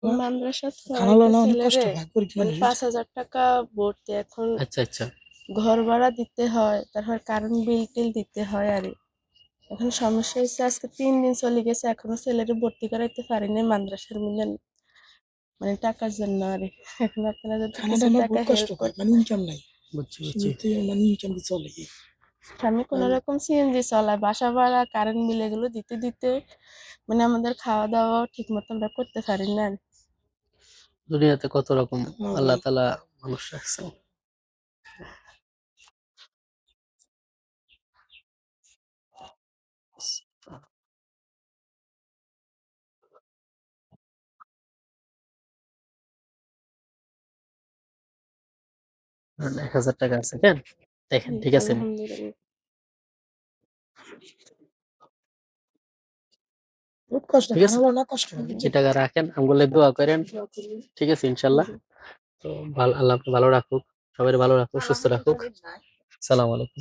মাদ্রাসাত খানালো পড়াইতে না অনেক কষ্ট ছেলেরে হয় গরিব মানে মানুষের। 5,000 টাকা ভর্তি। এখন আচ্ছা আচ্ছা ঘর ভাড়া দিতে হয়, তারপর কারেন্ট বিল টিল দিতে হয় আর এখন সমস্যা হচ্ছে আজকে 3 দিন চলে গেছে, এখনো ছেলেরে ভর্তি করাইতে পারি নাই মাদ্রাসার মধ্যে, মানে টাকার জন্য আর এখন আপনারা যদি খানা কিছু টানা টাকা বহুত কষ্ট হেল্প হয়, করতে। মানে ইনকাম নাই, বুঝছি বুঝছি সীমিত মানে ইনকাম চলে। আমি কোন রকম সিএনজি চলা, বাসা ভাড়া, কারেন্ট বিল এগুলো দিতে দিতে মানে আমাদের খাওয়া দাওয়া ঠিক মতো আমরা করতে পারি না। দুনিয়াতে কত রকম হ্যাঁ আল্লাহ ভাই, তাআলা মানুষ রাখছেন। আর 1,000 টাকা আছে কেন দেখেন, জি, ঠিক আছে নি? আলহামদুলিল্লাহ। বহুত কষ্ট, ঠিক আছে, খানালো না কষ্ট হয় জি, এই বুঝছেন। টাকা রাখেন, আমগুলো দোয়া করেন। ঠিক আছে ইনশাল্লাহ। জি। তো আল্লাহ আপনাকে ভালো রাখুক, সবাই ভালো রাখুক, সুস্থ রাখুক। সালাম আলাইকুম।